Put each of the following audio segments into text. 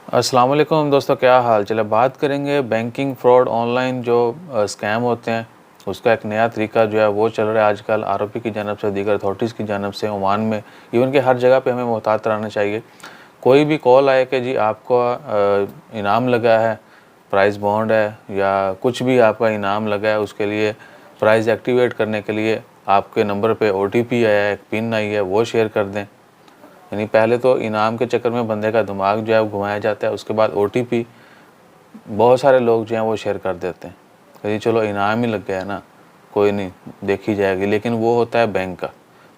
अस्सलाम वालेकुम दोस्तों, क्या हाल चल है। बात करेंगे बैंकिंग फ्रॉड, ऑनलाइन जो स्कैम होते हैं उसका एक नया तरीका जो है वो चल रहा है आजकल आरओपी की जानब से, दीगर अथॉरिटीज़ की जानब से, ओमान में, इवन कि हर जगह पे हमें मुहतात रहना चाहिए। कोई भी कॉल आए कि जी आपका इनाम लगा है, प्राइज़ बॉन्ड है या कुछ भी आपका इनाम लगा है, उसके लिए प्राइज़ एक्टिवेट करने के लिए आपके नंबर पे ओटीपी आया है, एक पिन आई है, वो शेयर कर दें। यानी पहले तो इनाम के चक्कर में बंदे का दिमाग जो है वो घुमाया जाता है, उसके बाद ओटीपी बहुत सारे लोग जो हैं वो शेयर कर देते हैं कि जी चलो इनाम ही लग गया है ना, कोई नहीं, देखी जाएगी। लेकिन वो होता है बैंक का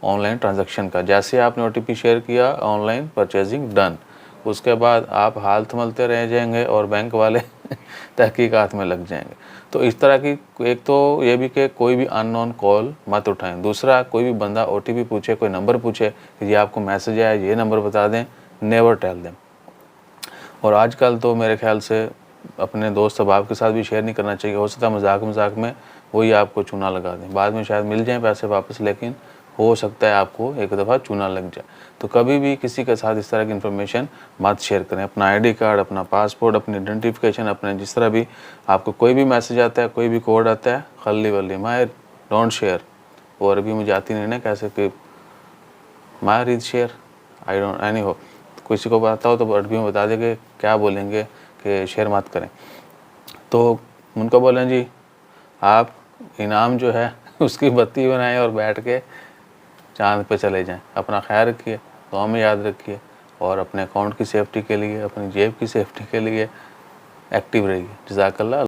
ऑनलाइन ट्रांजैक्शन का। जैसे आपने ओटीपी शेयर किया, ऑनलाइन परचेजिंग डन, उसके बाद आप हाल थमलते रह जाएंगे और बैंक वाले तहकीकात में लग जाएंगे। तो इस तरह की एक तो ये भी कि कोई भी अननोन कॉल मत उठाएं। दूसरा, कोई भी बंदा ओटीपी पूछे, कोई नंबर पूछे कि जी आपको मैसेज आया, ये नंबर बता दें, नेवर टेल देम। और आजकल तो मेरे ख्याल से अपने दोस्त अहबाब के साथ भी शेयर नहीं करना चाहिए। हो सकता है मजाक मजाक में वही आपको चूना लगा दें, बाद में शायद मिल जाएं पैसे वापस, लेकिन हो सकता है आपको एक दफ़ा चूना लग जाए। तो कभी भी किसी के साथ इस तरह की इन्फॉर्मेशन मत शेयर करें। अपना आईडी कार्ड, अपना पासपोर्ट, अपनी आइडेंटिफिकेशन, अपने जिस तरह भी आपको कोई भी मैसेज आता है, कोई भी कोड आता है, खल्ली वल्ली माय डोंट शेयर। और अभी मुझे आती नहीं ना कैसे कि my read share, I don't any हो। किसी को पता हो तो अरबी में बता दे कि क्या बोलेंगे कि शेयर मत करें। तो उनको बोलें जी आप इनाम जो है उसकी बत्ती बनाएं और बैठ के चाँद पे चले जाएं। अपना ख्याल रखिए, दुआ में याद रखिए और अपने अकाउंट की सेफ्टी के लिए, अपनी जेब की सेफ्टी के लिए एक्टिव रहिए। जज़ाकल्लाह।